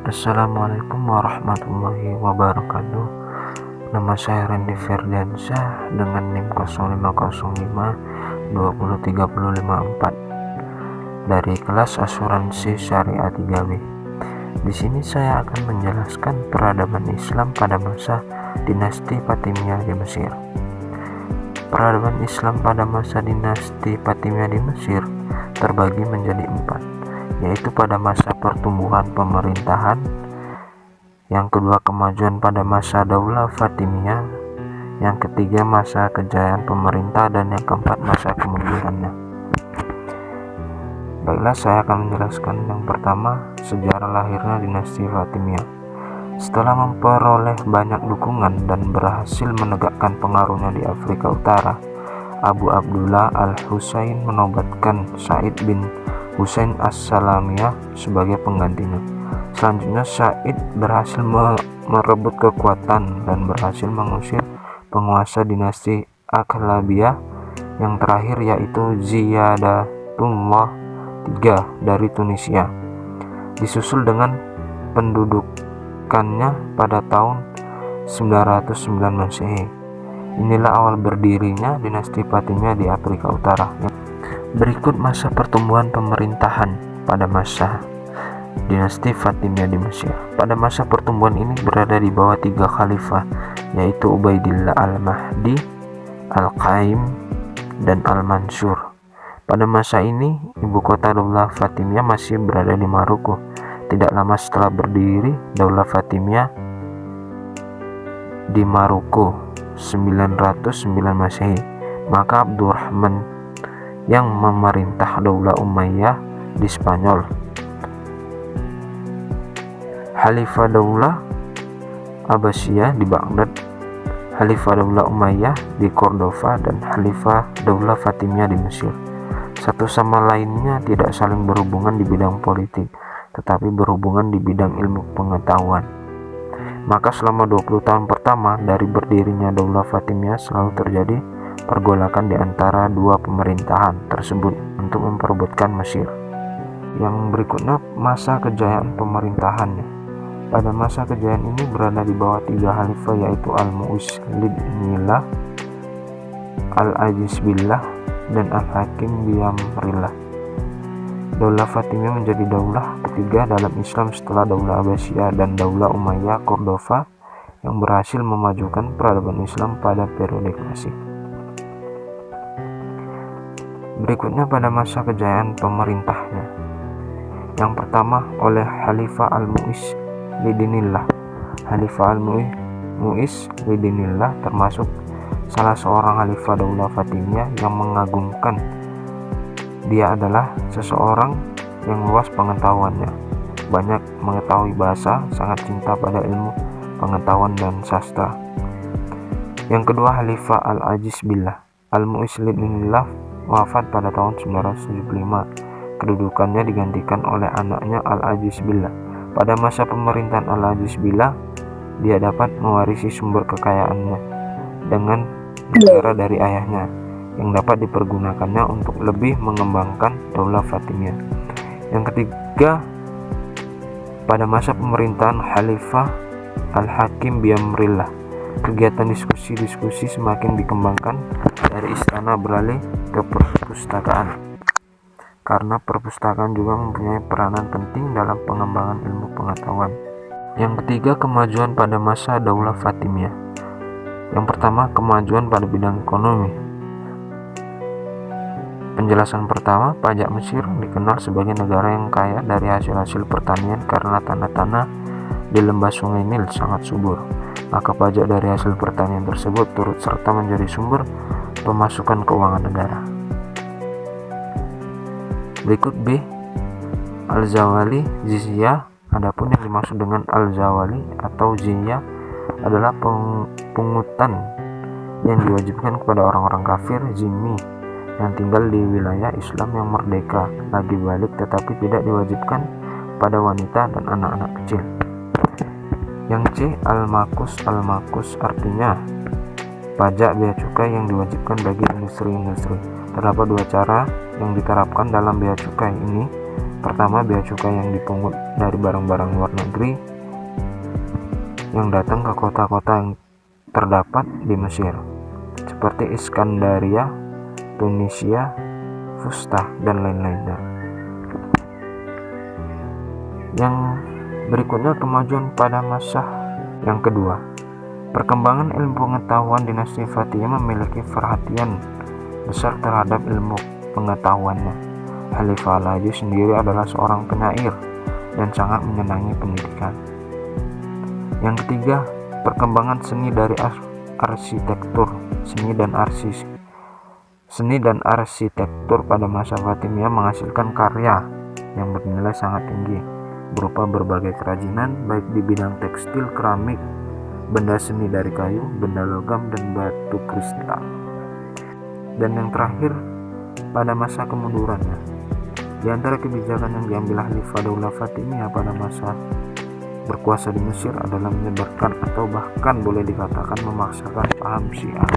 Assalamualaikum warahmatullahi wabarakatuh. Nama saya Randy Ferdiansyah dengan NIM 0505203054 dari kelas asuransi syariah 3B. Di sini saya akan menjelaskan peradaban Islam pada masa dinasti Fatimiyah di Mesir. Peradaban Islam pada masa dinasti Fatimiyah di Mesir terbagi menjadi 4, yaitu pada masa pertumbuhan pemerintahan, yang kedua kemajuan pada masa Daulah Fatimiyah, yang ketiga masa kejayaan pemerintah, dan yang keempat masa kemundurannya. Baiklah, saya akan menjelaskan yang pertama, sejarah lahirnya dinasti Fatimiyah. Setelah memperoleh banyak dukungan dan berhasil menegakkan pengaruhnya di Afrika Utara, Abu Abdullah Al-Husain menobatkan Said bin Husain As-Salamiyah sebagai penggantinya. Selanjutnya Said berhasil merebut kekuatan dan berhasil mengusir penguasa dinasti Aghlabiyah yang terakhir, yaitu Ziyadatullah III dari Tunisia, disusul dengan pendudukannya pada tahun 909 Masehi. Inilah awal berdirinya dinasti Fatimiyah di Afrika Utara. Berikut masa pertumbuhan pemerintahan pada masa dinasti Fatimiyah di Mesir. Pada masa pertumbuhan ini berada di bawah 3 khalifah, yaitu Ubaidillah Al-Mahdi, Al-Qaim, dan Al-Mansur. Pada masa ini, ibu kota Daulah Fatimiyah masih berada di Maroko. Tidak lama setelah berdiri Daulah Fatimiyah di Maroko 909 Masehi, maka Abdurrahman yang memerintah Daulah Umayyah di Spanyol, Khalifah Daulah Abbasiyah di Baghdad, Khalifah Daulah Umayyah di Cordova, dan Khalifah Daulah Fatimiyah di Mesir. Satu sama lainnya tidak saling berhubungan di bidang politik, tetapi berhubungan di bidang ilmu pengetahuan. Maka selama 20 tahun pertama dari berdirinya Daulah Fatimiyah selalu terjadi pergolakan di antara dua pemerintahan tersebut untuk memperebutkan Mesir. Yang berikutnya masa kejayaan pemerintahannya. Pada masa kejayaan ini berada di bawah 3 khalifah, yaitu Al-Mu'izlidnillah, Al-Ajizbillah, dan Al-Hakim Biamrillah. Daulah Fatimiyah menjadi daulah ketiga dalam Islam setelah Daulah Abbasiyah dan Daulah Umayyah Cordova yang berhasil memajukan peradaban Islam pada periode klasik. Berikutnya pada masa kejayaan pemerintahnya. Yang pertama oleh Khalifah Al-Mu'izlidnillah. Khalifah Al-Mu'izlidnillah termasuk salah seorang khalifah Daulah Fatimiyah yang mengagumkan. Dia adalah seseorang yang luas pengetahuannya, banyak mengetahui bahasa, sangat cinta pada ilmu pengetahuan dan sastra. Yang kedua Khalifah Al-Ajizbillah. Al-Mu'izlidnillah wafat pada tahun 975. Kedudukannya digantikan oleh anaknya Al-Ajizbillah. Pada masa pemerintahan Al-Ajizbillah, dia dapat mewarisi sumber kekayaannya dengan negara dari ayahnya, yang dapat dipergunakannya untuk lebih mengembangkan Daulah Fatimiyah. Yang ketiga, pada masa pemerintahan Khalifah Al-Hakim Biamrillah, kegiatan diskusi semakin dikembangkan dari istana beralih ke perpustakaan, karena perpustakaan juga mempunyai peranan penting dalam pengembangan ilmu pengetahuan. Yang ketiga, kemajuan pada masa Daulah Fatimiyah. Yang pertama, kemajuan pada bidang ekonomi. Penjelasan pertama, pajak Mesir dikenal sebagai negara yang kaya dari hasil-hasil pertanian karena tanah-tanah di lembah sungai Nil sangat subur. Maka pajak dari hasil pertanian tersebut turut serta menjadi sumber pemasukan keuangan negara. Berikut B. Al-Zawali Jizyah. Adapun yang dimaksud dengan Al-Zawali atau Jizyah adalah pungutan yang diwajibkan kepada orang-orang kafir zimmi yang tinggal di wilayah Islam yang merdeka lagi balik, tetapi tidak diwajibkan pada wanita dan anak-anak kecil. Yang C. Al-Makus artinya pajak bea cukai yang diwajibkan bagi industri-industri. Terdapat 2 cara yang diterapkan dalam bea cukai ini, Pertama, bea cukai yang dipungut dari barang-barang luar negeri yang datang ke kota-kota yang terdapat di Mesir, seperti Iskandaria, Tunisia, Fustah, dan lain-lainnya. Yang berikutnya, kemajuan pada masa yang kedua. Perkembangan ilmu pengetahuan dinasti Fatimiyah memiliki perhatian besar terhadap ilmu pengetahuannya. Khalifah Al-Hadi sendiri adalah seorang penyair dan sangat menyenangi pendidikan. Yang ketiga, perkembangan seni dari arsitektur. Seni dan arsitektur pada masa Fatimiyah menghasilkan karya yang bernilai sangat tinggi berupa berbagai kerajinan baik di bidang tekstil, keramik, benda seni dari kayu, benda logam, dan batu kristal. Dan yang terakhir, pada masa kemundurannya, di antara kebijakan yang diambil Khalifah Daulah Fatimiyah pada masa berkuasa di Mesir adalah menyebarkan atau bahkan boleh dikatakan memaksakan paham Syiah.